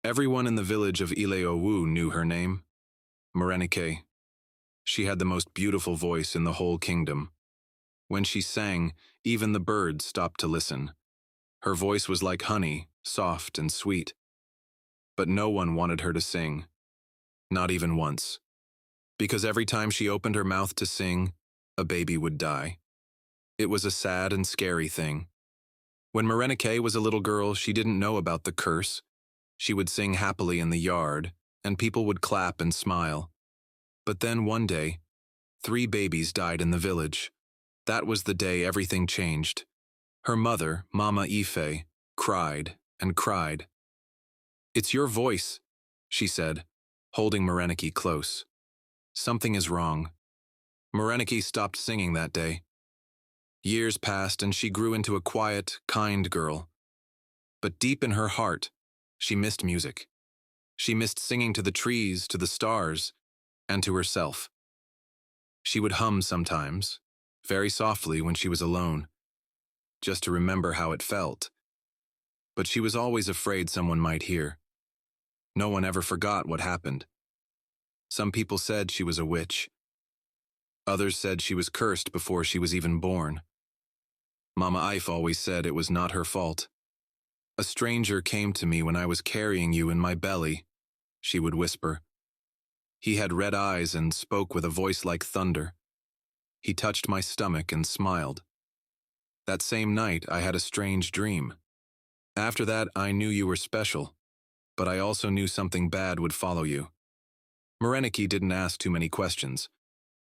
Everyone in the village of Ileowu knew her name, Moreni. She had the most beautiful voice in the whole kingdom. When she sang, even the birds stopped to listen. Her voice was like honey, soft and sweet. But no one wanted her to sing, not even once. Because every time she opened her mouth to sing, a baby would die. It was a sad and scary thing. When Moreni was a little girl, she didn't know about the curse. She would sing happily in the yard, and people would clap and smile. But then one day, 3 babies died in the village. That was the day everything changed. Her mother, Mama Ife, cried and cried. "It's your voice," she said, holding Moreni close. "Something is wrong." Moreni stopped singing that day. Years passed and she grew into a quiet, kind girl. But deep in her heart, she missed music. She missed singing to the trees, to the stars, and to herself. She would hum sometimes, very softly when she was alone, just to remember how it felt. But she was always afraid someone might hear. No one ever forgot what happened. Some people said she was a witch. Others said she was cursed before she was even born. Mama Ife always said it was not her fault. "A stranger came to me when I was carrying you in my belly," she would whisper. "He had red eyes and spoke with a voice like thunder. He touched my stomach and smiled. That same night, I had a strange dream. After that, I knew you were special, but I also knew something bad would follow you." Moreni didn't ask too many questions,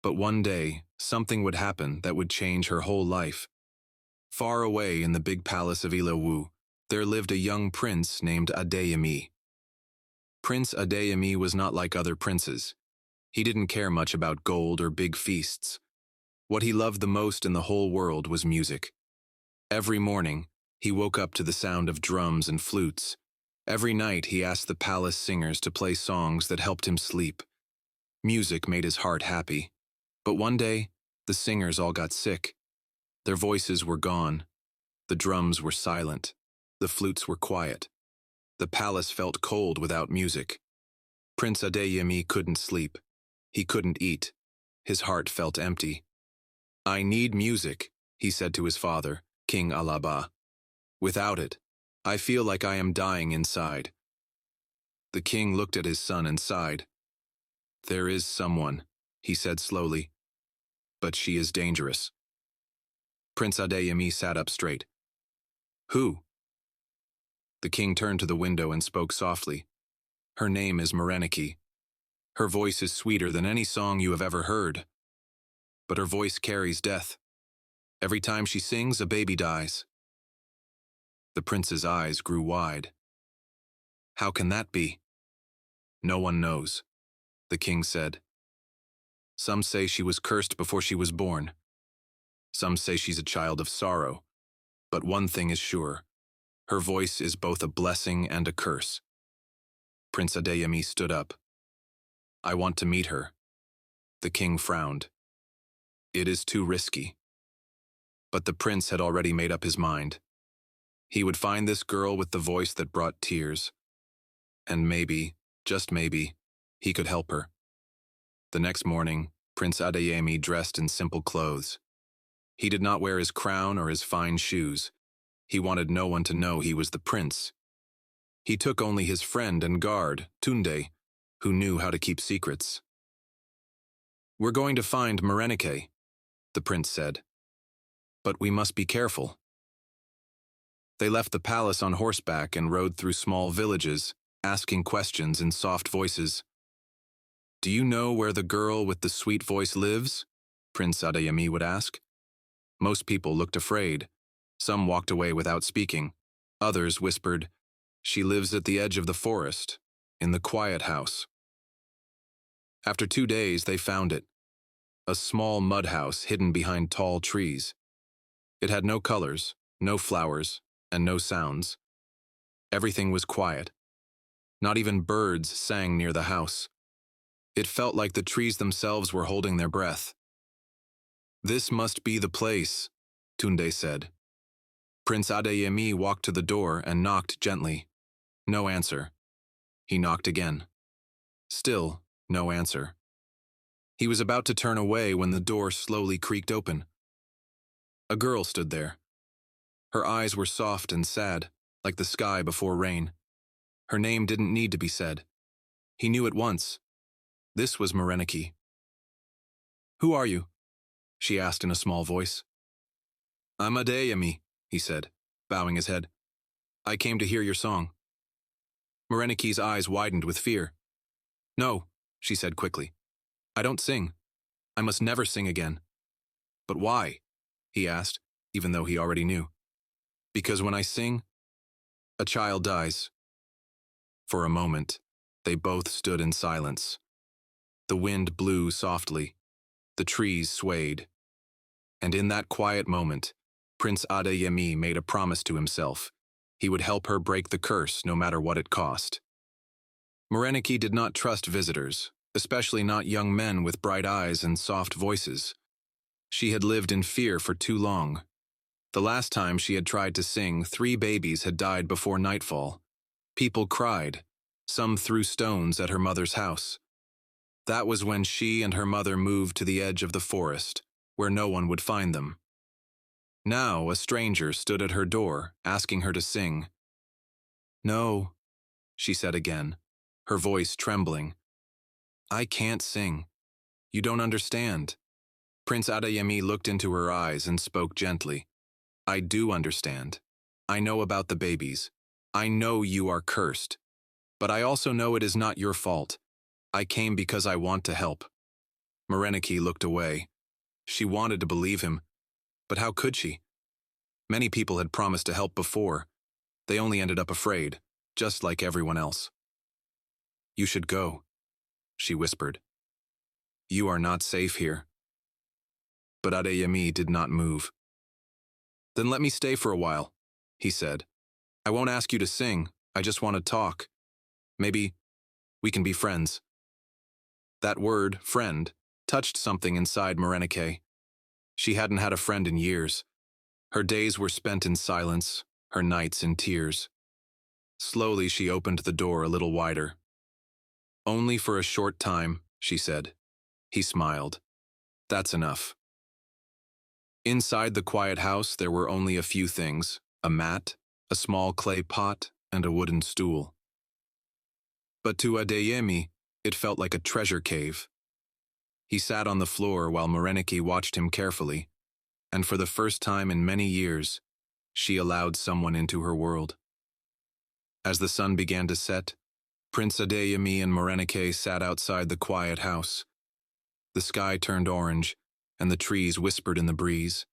but one day, something would happen that would change her whole life. Far away in the big palace of Ileowu, there lived a young prince named Adeyemi. Prince Adeyemi was not like other princes. He didn't care much about gold or big feasts. What he loved the most in the whole world was music. Every morning, he woke up to the sound of drums and flutes. Every night, he asked the palace singers to play songs that helped him sleep. Music made his heart happy. But one day, the singers all got sick. Their voices were gone. The drums were silent. The flutes were quiet. The palace felt cold without music. Prince Adeyemi couldn't sleep. He couldn't eat. His heart felt empty. "I need music," he said to his father, King Alaba. "Without it, I feel like I am dying inside." The king looked at his son and sighed. "There is someone," he said slowly, "but she is dangerous." Prince Adeyemi sat up straight. "Who?" The king turned to the window and spoke softly. "Her name is Moreni. Her voice is sweeter than any song you have ever heard. But her voice carries death. Every time she sings, a baby dies." The prince's eyes grew wide. "How can that be?" "No one knows," the king said. "Some say she was cursed before she was born. Some say she's a child of sorrow. But one thing is sure. Her voice is both a blessing and a curse." Prince Adeyemi stood up. "I want to meet her." The king frowned. "It is too risky." But the prince had already made up his mind. He would find this girl with the voice that brought tears. And maybe, just maybe, he could help her. The next morning, Prince Adeyemi dressed in simple clothes. He did not wear his crown or his fine shoes. He wanted no one to know he was the prince. He took only his friend and guard, Tunde, who knew how to keep secrets. "We're going to find Moreni," the prince said. "But we must be careful." They left the palace on horseback and rode through small villages, asking questions in soft voices. "Do you know where the girl with the sweet voice lives?" Prince Adeyemi would ask. Most people looked afraid. Some walked away without speaking. Others whispered, "She lives at the edge of the forest, in the quiet house." After 2 days, they found it. A small mud house hidden behind tall trees. It had no colors, no flowers, and no sounds. Everything was quiet. Not even birds sang near the house. It felt like the trees themselves were holding their breath. "This must be the place," Tunde said. Prince Adeyemi walked to the door and knocked gently. No answer. He knocked again. Still, no answer. He was about to turn away when the door slowly creaked open. A girl stood there. Her eyes were soft and sad, like the sky before rain. Her name didn't need to be said. He knew at once. This was Moreni. "Who are you?" she asked in a small voice. "I'm Adeyemi," he said, bowing his head. "I came to hear your song." Moreni's eyes widened with fear. "No," she said quickly. "I don't sing. I must never sing again." "But why?" he asked, even though he already knew. "Because when I sing, a child dies." For a moment, they both stood in silence. The wind blew softly. The trees swayed. And in that quiet moment, Prince Adeyemi made a promise to himself. He would help her break the curse no matter what it cost. Moreni did not trust visitors, especially not young men with bright eyes and soft voices. She had lived in fear for too long. The last time she had tried to sing, 3 babies had died before nightfall. People cried. Some threw stones at her mother's house. That was when she and her mother moved to the edge of the forest, where no one would find them. Now a stranger stood at her door, asking her to sing. "No," she said again, her voice trembling. "I can't sing. You don't understand." Prince Adeyemi looked into her eyes and spoke gently. "I do understand. I know about the babies. I know you are cursed. But I also know it is not your fault. I came because I want to help." Moreni looked away. She wanted to believe him, but how could she? Many people had promised to help before. They only ended up afraid, just like everyone else. "You should go," she whispered. "You are not safe here." But Adeyemi did not move. "Then let me stay for a while," he said. "I won't ask you to sing, I just want to talk. Maybe we can be friends." That word, friend, touched something inside Moreni. She hadn't had a friend in years. Her days were spent in silence, her nights in tears. Slowly she opened the door a little wider. "Only for a short time," she said. He smiled. "That's enough." Inside the quiet house there were only a few things: a mat, a small clay pot, and a wooden stool. But to Adeyemi, it felt like a treasure cave. He sat on the floor while Moreni watched him carefully, and for the first time in many years, she allowed someone into her world. As the sun began to set, Prince Adeyemi and Moreni sat outside the quiet house. The sky turned orange, and the trees whispered in the breeze.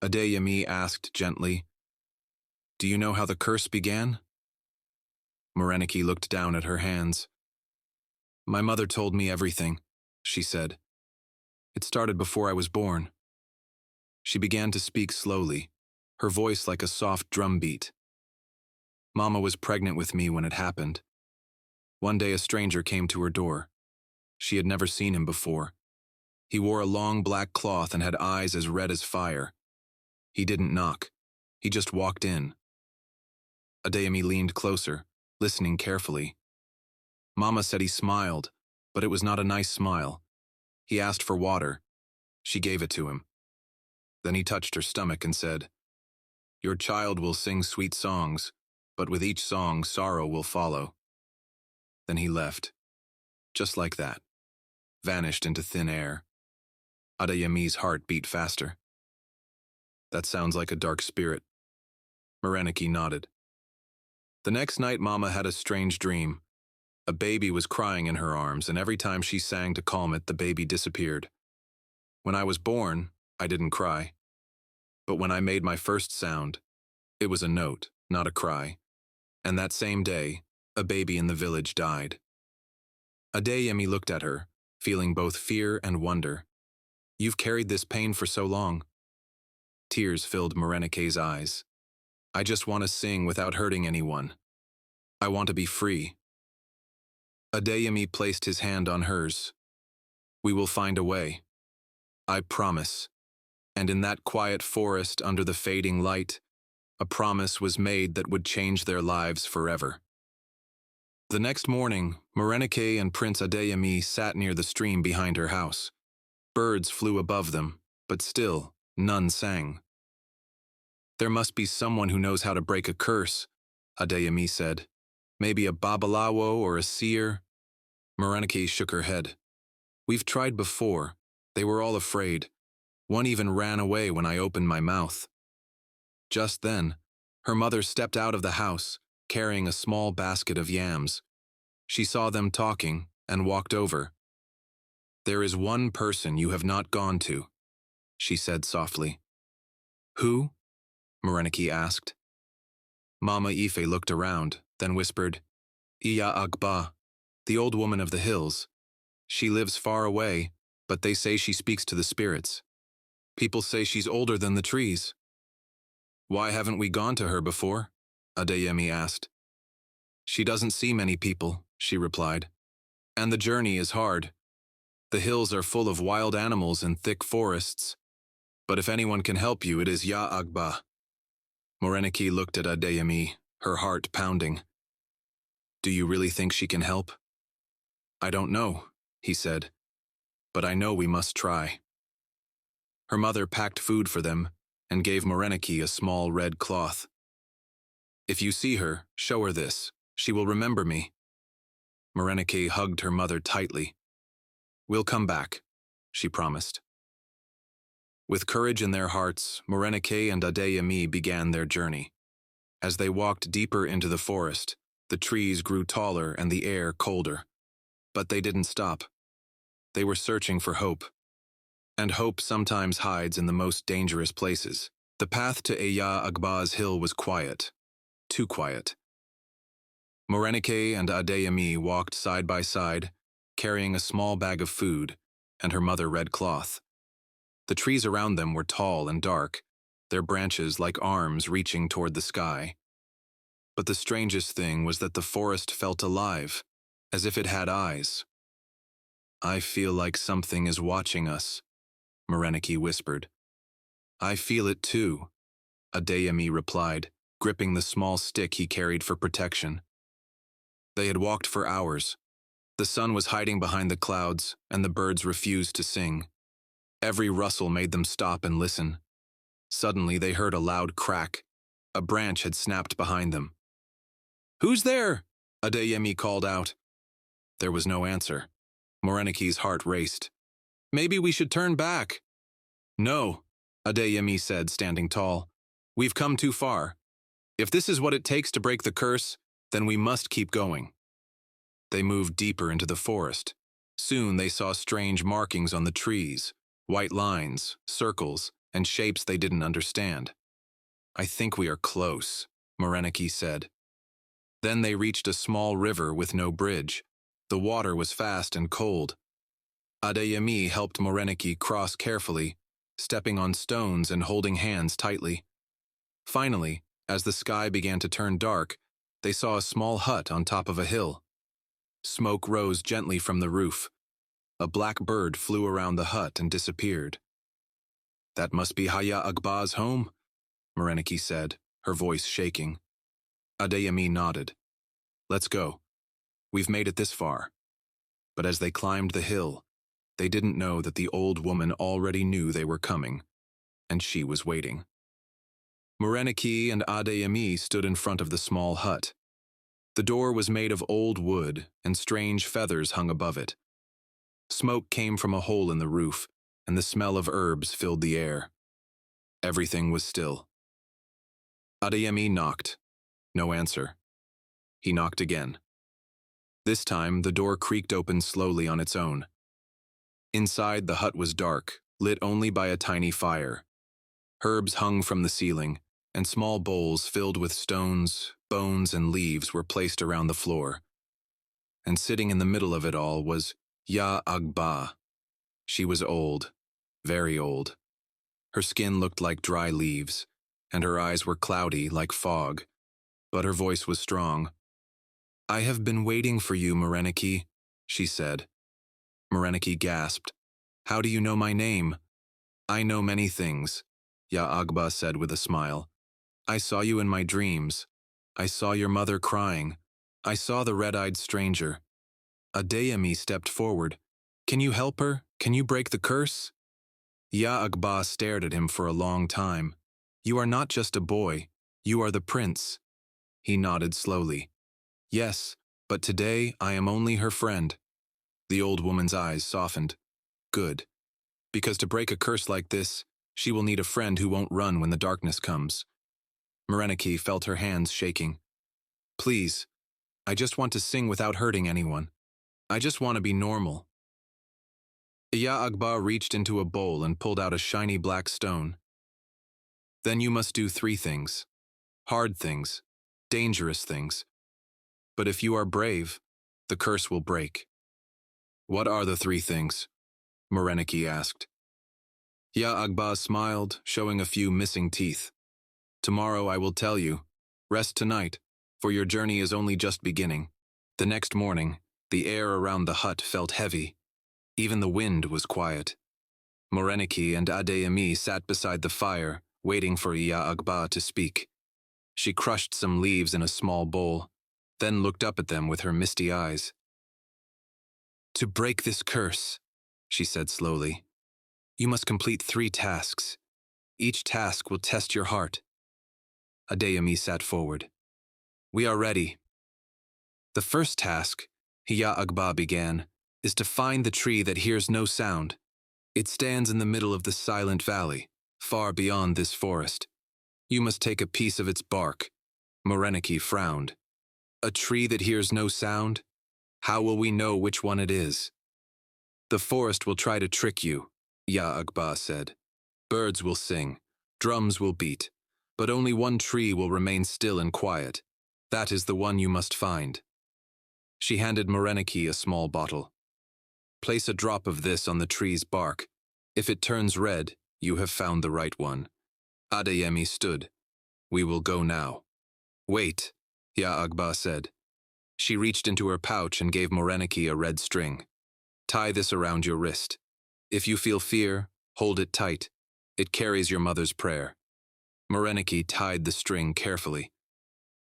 Adeyemi asked gently, "Do you know how the curse began?" Moreni looked down at her hands. "My mother told me everything," she said. "It started before I was born." She began to speak slowly, her voice like a soft drum beat. "Mama was pregnant with me when it happened. One day a stranger came to her door. She had never seen him before. He wore a long black cloth and had eyes as red as fire. He didn't knock. He just walked in." Adeyemi leaned closer, listening carefully. Mama said he smiled, but it was not a nice smile. He asked for water. She gave it to him. Then he touched her stomach and said, "Your child will sing sweet songs, but with each song sorrow will follow." Then he left, just like that, vanished into thin air. Adeyemi's heart beat faster. "That sounds like a dark spirit." Moreni nodded. The next night Mama had a strange dream. A baby was crying in her arms, and every time she sang to calm it, the baby disappeared. When I was born, I didn't cry. But when I made my first sound, it was a note, not a cry. And that same day, a baby in the village died. Adeyemi looked at her, feeling both fear and wonder. "You've carried this pain for so long." Tears filled Moreni's eyes. "I just want to sing without hurting anyone. I want to be free." Adeyemi placed his hand on hers. "We will find a way. I promise." And in that quiet forest under the fading light, a promise was made that would change their lives forever. The next morning, Moreni and Prince Adeyemi sat near the stream behind her house. Birds flew above them, but still, none sang. "There must be someone who knows how to break a curse," Adeyemi said. "Maybe a babalawo or a seer." Moreni shook her head. "We've tried before. They were all afraid. One even ran away when I opened my mouth." Just then, her mother stepped out of the house, carrying a small basket of yams. She saw them talking and walked over. "There is one person you have not gone to," she said softly. "Who?" Moreni asked. Mama Ife looked around, then whispered, "Iya Agba, the old woman of the hills. She lives far away, but they say she speaks to the spirits. People say she's older than the trees." "Why haven't we gone to her before?" Adeyemi asked. "She doesn't see many people," she replied. "And the journey is hard. The hills are full of wild animals and thick forests. But if anyone can help you, it is Ya Agba." Moreni looked at Adeyemi, her heart pounding. "Do you really think she can help?" "I don't know," he said, "but I know we must try." Her mother packed food for them and gave Moreni a small red cloth. "If you see her, show her this. She will remember me." Moreni hugged her mother tightly. "We'll come back," she promised. With courage in their hearts, Moreni and Adeyemi began their journey. As they walked deeper into the forest, the trees grew taller and the air colder. But they didn't stop. They were searching for hope. And hope sometimes hides in the most dangerous places. The path to Eya Agba's hill was quiet. Too quiet. Moreni and Adeyemi walked side by side, carrying a small bag of food and her mother red cloth. The trees around them were tall and dark, their branches like arms reaching toward the sky. But the strangest thing was that the forest felt alive, as if it had eyes. "I feel like something is watching us," Moreni whispered. "I feel it too," Adeyemi replied, gripping the small stick he carried for protection. They had walked for hours. The sun was hiding behind the clouds, and the birds refused to sing. Every rustle made them stop and listen. Suddenly they heard a loud crack. A branch had snapped behind them. "Who's there?" Adeyemi called out. There was no answer. Moreni's heart raced. "Maybe we should turn back." "No," Adeyemi said, standing tall. "We've come too far. If this is what it takes to break the curse, then we must keep going." They moved deeper into the forest. Soon they saw strange markings on the trees, white lines, circles, and shapes they didn't understand. "I think we are close," Moreni said. Then they reached a small river with no bridge. The water was fast and cold. Adeyemi helped Moreni cross carefully, stepping on stones and holding hands tightly. Finally, as the sky began to turn dark, they saw a small hut on top of a hill. Smoke rose gently from the roof. A black bird flew around the hut and disappeared. "That must be Haya Agba's home," Moreni said, her voice shaking. Adeyemi nodded. "Let's go. We've made it this far." But as they climbed the hill, they didn't know that the old woman already knew they were coming, and she was waiting. Moreni and Adeyemi stood in front of the small hut. The door was made of old wood, and strange feathers hung above it. Smoke came from a hole in the roof, and the smell of herbs filled the air. Everything was still. Adeyemi knocked. No answer. He knocked again. This time, the door creaked open slowly on its own. Inside, the hut was dark, lit only by a tiny fire. Herbs hung from the ceiling, and small bowls filled with stones, bones, and leaves were placed around the floor. And sitting in the middle of it all was Ya Agba. She was old, very old. Her skin looked like dry leaves, and her eyes were cloudy like fog, but her voice was strong. "I have been waiting for you, Moreni," she said. Moreni gasped. "How do you know my name?" "I know many things," Ya Agba said with a smile. "I saw you in my dreams. I saw your mother crying. I saw the red-eyed stranger. Adeyemi stepped forward. Can you help her? Can you break the curse? Ya Agba stared at him for a long time. You are not just a boy. You are the prince. He nodded slowly. Yes, but today I am only her friend. The old woman's eyes softened. Good. Because to break a curse like this, she will need a friend who won't run when the darkness comes. Moreni felt her hands shaking. Please, I just want to sing without hurting anyone. I just want to be normal. Ya Agba reached into a bowl and pulled out a shiny black stone. Then you must do 3 things. Hard things. Dangerous things. But if you are brave, the curse will break. What are the 3 things? Moreni asked. Ya Agba smiled, showing a few missing teeth. Tomorrow I will tell you. Rest tonight, for your journey is only just beginning. The next morning, the air around the hut felt heavy. Even the wind was quiet. Moreni and Adeyemi sat beside the fire, waiting for Ya Agba to speak. She crushed some leaves in a small bowl, then looked up at them with her misty eyes. To break this curse, she said slowly, you must complete 3 tasks. Each task will test your heart. Adeyemi sat forward. We are ready. The first task, Ya Agba began, is to find the tree that hears no sound. It stands in the middle of the silent valley, far beyond this forest. You must take a piece of its bark. Moreni frowned. A tree that hears no sound? How will we know which one it is? The forest will try to trick you, Ya Agba said. Birds will sing, drums will beat, but only one tree will remain still and quiet. That is the one you must find. She handed Moreni a small bottle. Place a drop of this on the tree's bark. If it turns red, you have found the right one. Adeyemi stood. We will go now. Wait, Ya Agba said. She reached into her pouch and gave Moreni a red string. Tie this around your wrist. If you feel fear, hold it tight. It carries your mother's prayer. Moreni tied the string carefully.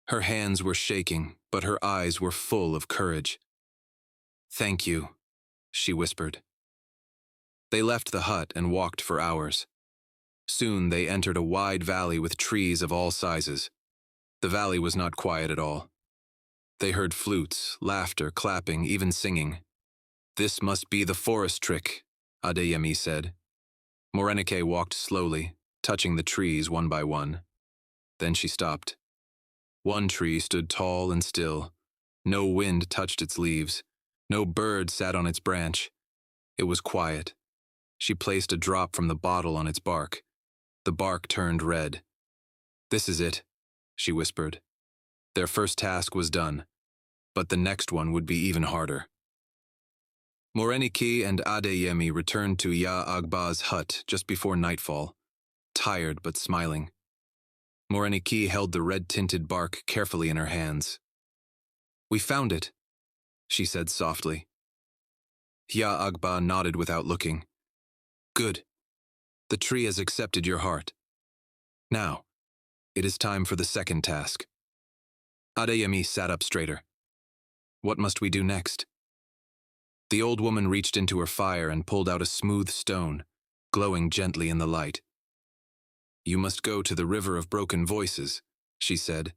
Her hands were shaking, but her eyes were full of courage. Thank you, she whispered. They left the hut and walked for hours. Soon they entered a wide valley with trees of all sizes. The valley was not quiet at all. They heard flutes, laughter, clapping, even singing. This must be the forest trick, Adeyemi said. Moreni walked slowly, touching the trees one by one. Then she stopped. One tree stood tall and still. No wind touched its leaves. No bird sat on its branch. It was quiet. She placed a drop from the bottle on its bark. The bark turned red. This is it, she whispered. Their first task was done, but the next one would be even harder. Moreni and Adeyemi returned to Ya Agba's hut just before nightfall, tired but smiling. Moreni held the red-tinted bark carefully in her hands. We found it, she said softly. Ya Agba nodded without looking. Good. The tree has accepted your heart. Now, it is time for the second task. Adeyemi sat up straighter. What must we do next? The old woman reached into her fire and pulled out a smooth stone, glowing gently in the light. You must go to the river of broken voices, she said.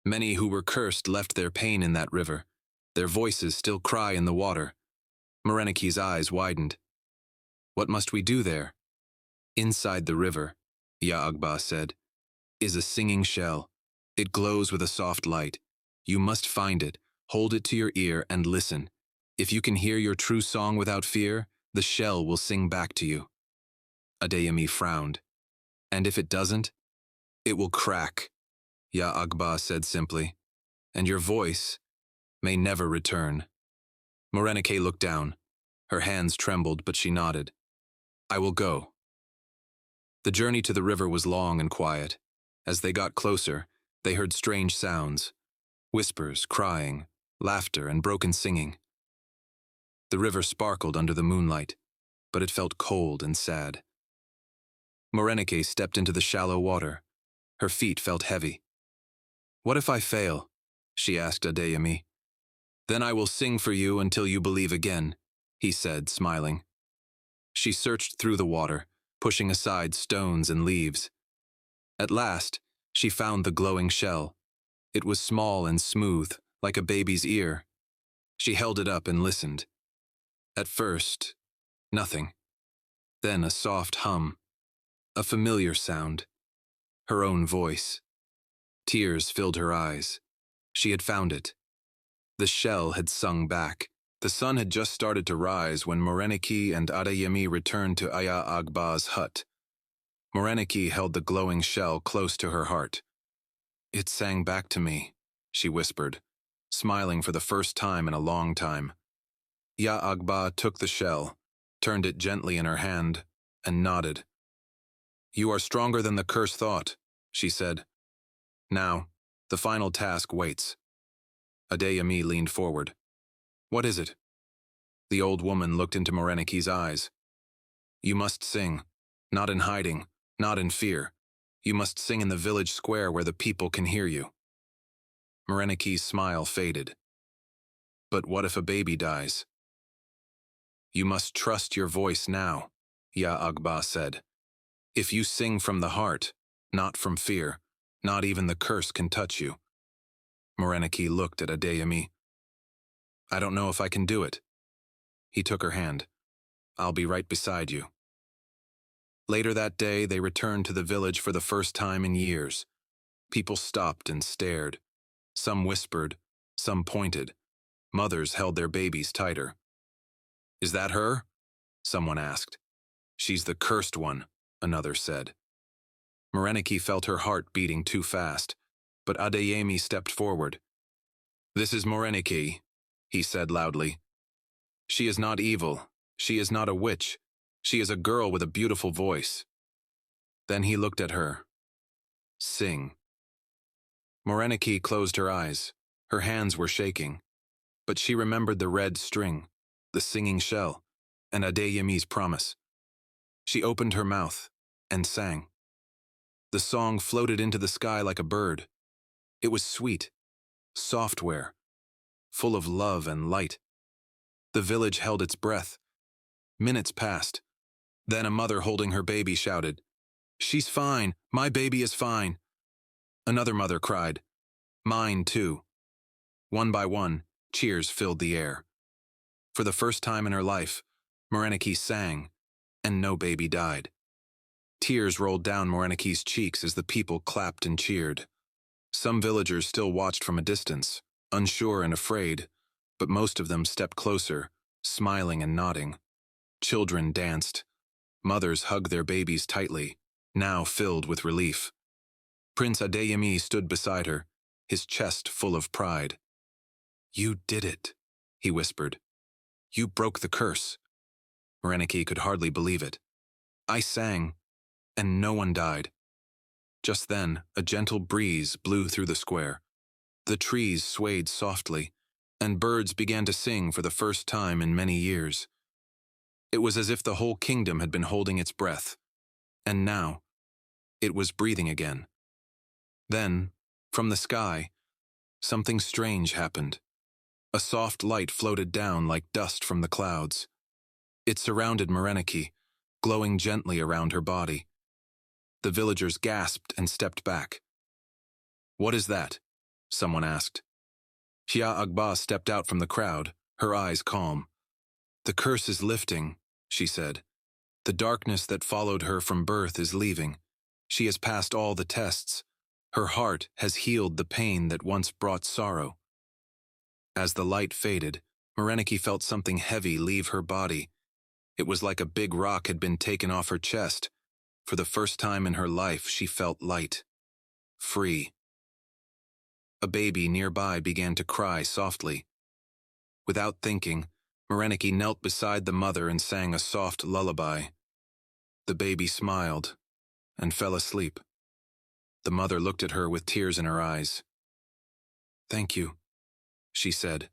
Many who were cursed left their pain in that river. Their voices still cry in the water. Moreni's eyes widened. What must we do there? Inside the river, Ya Agba said, is a singing shell. It glows with a soft light. You must find it, hold it to your ear, and listen. If you can hear your true song without fear, the shell will sing back to you. Adeyemi frowned. And if it doesn't? It will crack, Ya Agba said simply. And your voice may never return. Moreni looked down. Her hands trembled, but she nodded. I will go. The journey to the river was long and quiet. As they got closer, they heard strange sounds. Whispers, crying, laughter, and broken singing. The river sparkled under the moonlight, but it felt cold and sad. Moreni stepped into the shallow water. Her feet felt heavy. What if I fail? She asked Adeyemi. Then I will sing for you until you believe again, he said, smiling. She searched through the water, pushing aside stones and leaves. At last, she found the glowing shell. It was small and smooth, like a baby's ear. She held it up and listened. At first, nothing. Then a soft hum. A familiar sound. Her own voice. Tears filled her eyes. She had found it. The shell had sung back. The sun had just started to rise when Moreni and Adeyemi returned to Aya Agba's hut. Moreni held the glowing shell close to her heart. It sang back to me, she whispered, smiling for the first time in a long time. Ya Agba took the shell, turned it gently in her hand, and nodded. You are stronger than the curse thought, she said. Now, the final task waits. Adeyemi leaned forward. What is it? The old woman looked into Moreni's eyes. You must sing, not in hiding, not in fear. You must sing in the village square where the people can hear you. Moreni's smile faded. But what if a baby dies? You must trust your voice now, Ya Agba said. If you sing from the heart, not from fear, not even the curse can touch you. Moreni looked at Adeyemi. I don't know if I can do it. He took her hand. I'll be right beside you. Later that day, they returned to the village for the first time in years. People stopped and stared. Some whispered, some pointed. Mothers held their babies tighter. Is that her? Someone asked. She's the cursed one, another said. Moreni felt her heart beating too fast, but Adeyemi stepped forward. This is Moreni, he said loudly. She is not evil. She is not a witch. She is a girl with a beautiful voice. Then he looked at her. Sing. Moreni closed her eyes. Her hands were shaking. But she remembered the red string, the singing shell, and Adeyemi's promise. She opened her mouth and sang. The song floated into the sky like a bird. It was sweet, software, full of love and light. The village held its breath. Minutes passed. Then a mother holding her baby shouted, She's fine. My baby is fine. Another mother cried, Mine too. One by one, cheers filled the air. For the first time in her life, Moreni sang, and no baby died. Tears rolled down Moreni's cheeks as the people clapped and cheered. Some villagers still watched from a distance, unsure and afraid, but most of them stepped closer, smiling and nodding. Children danced. Mothers hugged their babies tightly, now filled with relief. Prince Adeyemi stood beside her, his chest full of pride. You did it, he whispered. You broke the curse. Moreni could hardly believe it. I sang, and no one died. Just then, a gentle breeze blew through the square. The trees swayed softly, and birds began to sing for the first time in many years. It was as if the whole kingdom had been holding its breath, and now it was breathing again. Then, from the sky, something strange happened. A soft light floated down like dust from the clouds. It surrounded Moreni, glowing gently around her body. The villagers gasped and stepped back. What is that? Someone asked. Ya Agba stepped out from the crowd, her eyes calm. The curse is lifting, she said. The darkness that followed her from birth is leaving. She has passed all the tests. Her heart has healed the pain that once brought sorrow. As the light faded, Moreni felt something heavy leave her body. It was like a big rock had been taken off her chest. For the first time in her life, she felt light, free. A baby nearby began to cry softly. Without thinking, Moreni knelt beside the mother and sang a soft lullaby. The baby smiled and fell asleep. The mother looked at her with tears in her eyes. Thank you, she said.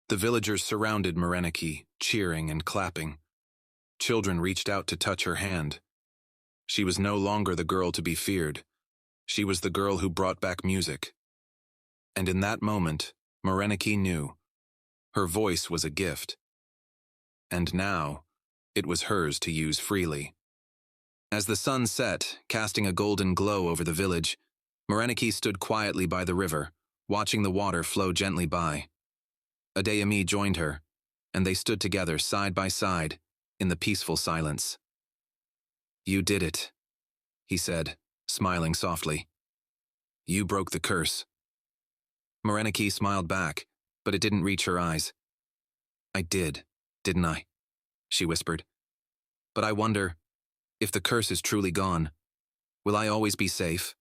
The villagers surrounded Moreni, cheering and clapping. Children reached out to touch her hand. She was no longer the girl to be feared. She was the girl who brought back music. And in that moment, Moreni knew. Her voice was a gift. And now, it was hers to use freely. As the sun set, casting a golden glow over the village, Moreni stood quietly by the river, watching the water flow gently by. Adeyemi joined her, and they stood together side by side in the peaceful silence. "You did it," he said, smiling softly. "You broke the curse." Moreni smiled back, but it didn't reach her eyes. "I did, didn't I?" she whispered. "But I wonder, if the curse is truly gone, will I always be safe?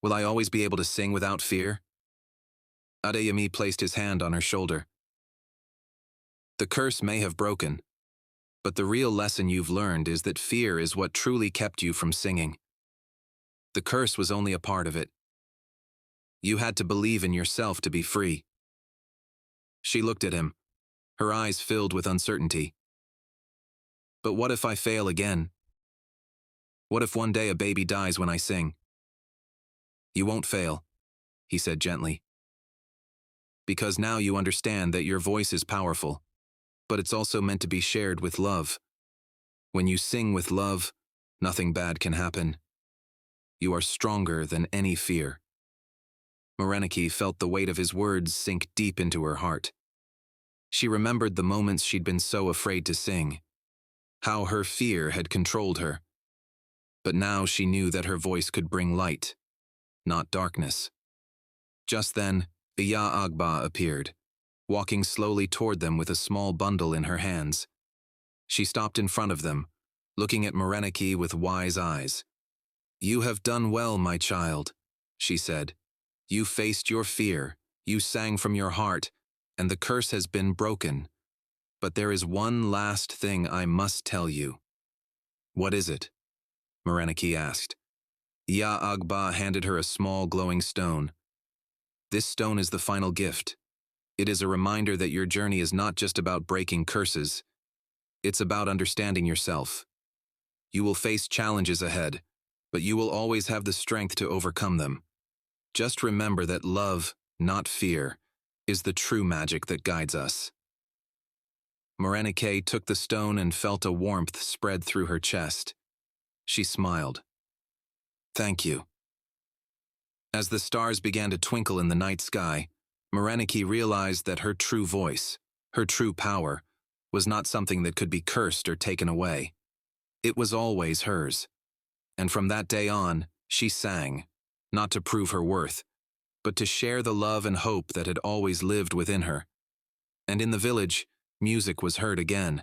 Will I always be able to sing without fear?" Adeyemi placed his hand on her shoulder. "The curse may have broken, but the real lesson you've learned is that fear is what truly kept you from singing. The curse was only a part of it. You had to believe in yourself to be free." She looked at him, her eyes filled with uncertainty. "But what if I fail again? What if one day a baby dies when I sing?" "You won't fail," he said gently. "Because now you understand that your voice is powerful, but it's also meant to be shared with love. When you sing with love, nothing bad can happen. You are stronger than any fear." Moreni felt the weight of his words sink deep into her heart. She remembered the moments she'd been so afraid to sing, how her fear had controlled her. But now she knew that her voice could bring light, not darkness. Just then, Iya Agba appeared, walking slowly toward them with a small bundle in her hands. She stopped in front of them, looking at Moreni with wise eyes. "You have done well, my child," she said. "You faced your fear, you sang from your heart, and the curse has been broken. But there is one last thing I must tell you." "What is it?" Moreni asked. Ya Agba handed her a small glowing stone. "This stone is the final gift. It is a reminder that your journey is not just about breaking curses. It's about understanding yourself. You will face challenges ahead, but you will always have the strength to overcome them. Just remember that love, not fear, is the true magic that guides us." Moreni took the stone and felt a warmth spread through her chest. She smiled. "Thank you." As the stars began to twinkle in the night sky, Moreni realized that her true voice, her true power, was not something that could be cursed or taken away. It was always hers. And from that day on, she sang, not to prove her worth, but to share the love and hope that had always lived within her. And in the village, music was heard again,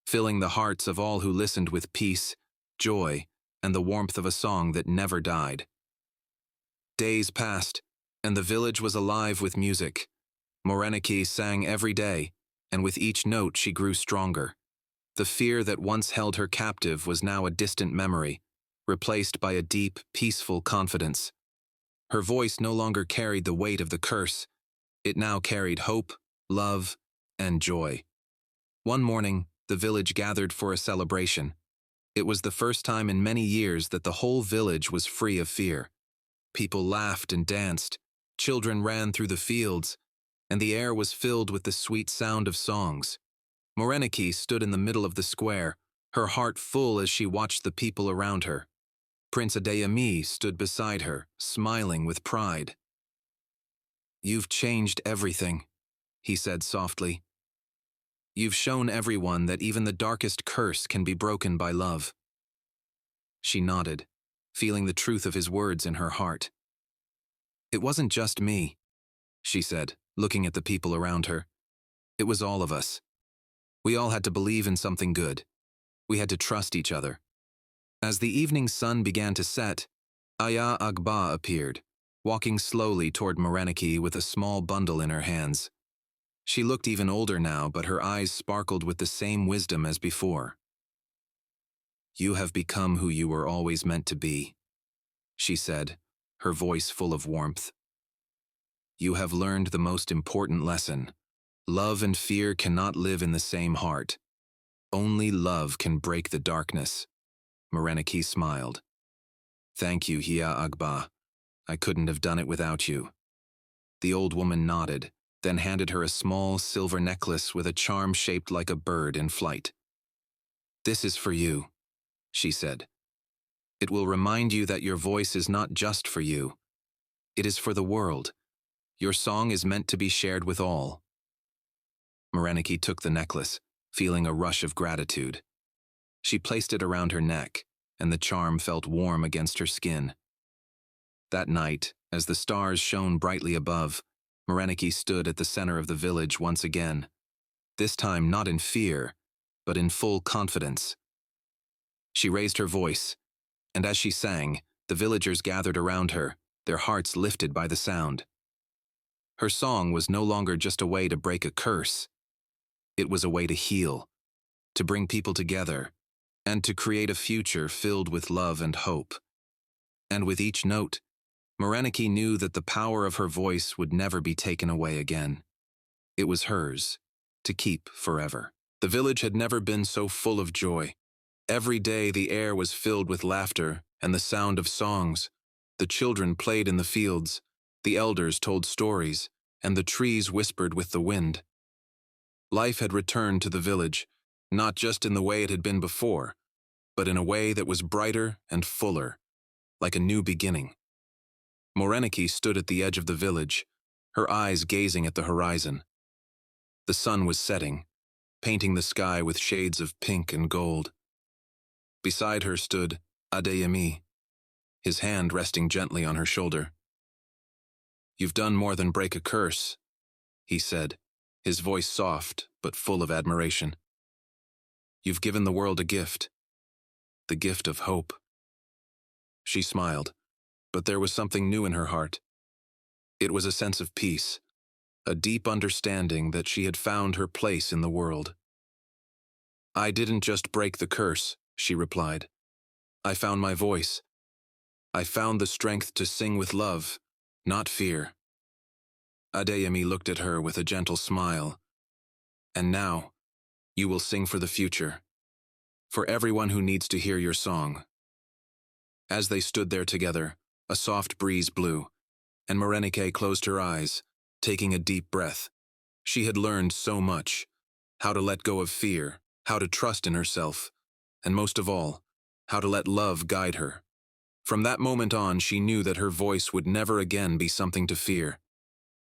filling the hearts of all who listened with peace, joy, and the warmth of a song that never died. Days passed, and the village was alive with music. Moreni sang every day, and with each note she grew stronger. The fear that once held her captive was now a distant memory, replaced by a deep, peaceful confidence. Her voice no longer carried the weight of the curse. It now carried hope, love, and joy. One morning, the village gathered for a celebration. It was the first time in many years that the whole village was free of fear. People laughed and danced, children ran through the fields, and the air was filled with the sweet sound of songs. Moreni stood in the middle of the square, her heart full as she watched the people around her. Prince Adeyemi stood beside her, smiling with pride. "You've changed everything," he said softly. "You've shown everyone that even the darkest curse can be broken by love." She nodded, feeling the truth of his words in her heart. "It wasn't just me," she said, looking at the people around her. "It was all of us. We all had to believe in something good. We had to trust each other." As the evening sun began to set, Aya Agba appeared, walking slowly toward Moreni with a small bundle in her hands. She looked even older now, but her eyes sparkled with the same wisdom as before. "You have become who you were always meant to be," she said, her voice full of warmth. "You have learned the most important lesson. Love and fear cannot live in the same heart. Only love can break the darkness." Moreni smiled. "Thank you, Hiya Agba. I couldn't have done it without you." The old woman nodded, then handed her a small silver necklace with a charm shaped like a bird in flight. "This is for you," she said. "It will remind you that your voice is not just for you. It is for the world. Your song is meant to be shared with all." Moreni took the necklace, feeling a rush of gratitude. She placed it around her neck, and the charm felt warm against her skin. That night, as the stars shone brightly above, Moreni stood at the center of the village once again, this time not in fear, but in full confidence. She raised her voice, and as she sang, the villagers gathered around her, their hearts lifted by the sound. Her song was no longer just a way to break a curse. It was a way to heal, to bring people together, and to create a future filled with love and hope. And with each note, Moreni knew that the power of her voice would never be taken away again. It was hers, to keep forever. The village had never been so full of joy. Every day the air was filled with laughter and the sound of songs. The children played in the fields, the elders told stories, and the trees whispered with the wind. Life had returned to the village, not just in the way it had been before, but in a way that was brighter and fuller, like a new beginning. Moreni stood at the edge of the village, her eyes gazing at the horizon. The sun was setting, painting the sky with shades of pink and gold. Beside her stood Adeyemi, his hand resting gently on her shoulder. "You've done more than break a curse," he said, his voice soft but full of admiration. "You've given the world a gift, the gift of hope." She smiled, but there was something new in her heart. It was a sense of peace, a deep understanding that she had found her place in the world. "I didn't just break the curse," she replied. "I found my voice. I found the strength to sing with love, not fear." Adeyemi looked at her with a gentle smile. "And now, you will sing for the future, for everyone who needs to hear your song." As they stood there together, a soft breeze blew, and Moreni closed her eyes, taking a deep breath. She had learned so much: how to let go of fear, how to trust in herself, and most of all, how to let love guide her. From that moment on, she knew that her voice would never again be something to fear.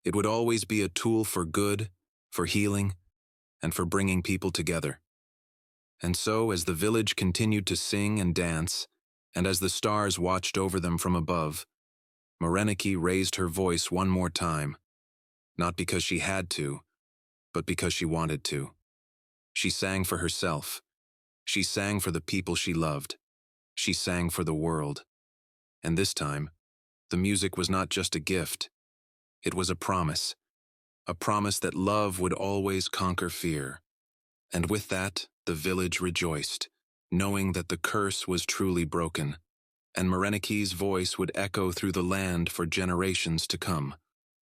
It would always be a tool for good, for healing, and for bringing people together. And so, as the village continued to sing and dance, and as the stars watched over them from above, Moreni raised her voice one more time, not because she had to, but because she wanted to. She sang for herself. She sang for the people she loved. She sang for the world. And this time, the music was not just a gift. It was a promise that love would always conquer fear. And with that, the village rejoiced, knowing that the curse was truly broken, and Moreni's voice would echo through the land for generations to come,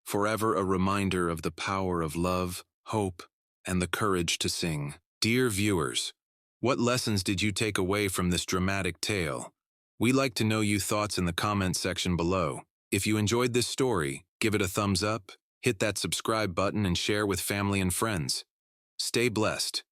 forever a reminder of the power of love, hope, and the courage to sing. Dear viewers, what lessons did you take away from this dramatic tale? We'd like to know your thoughts in the comments section below. If you enjoyed this story, give it a thumbs up, hit that subscribe button, and share with family and friends. Stay blessed.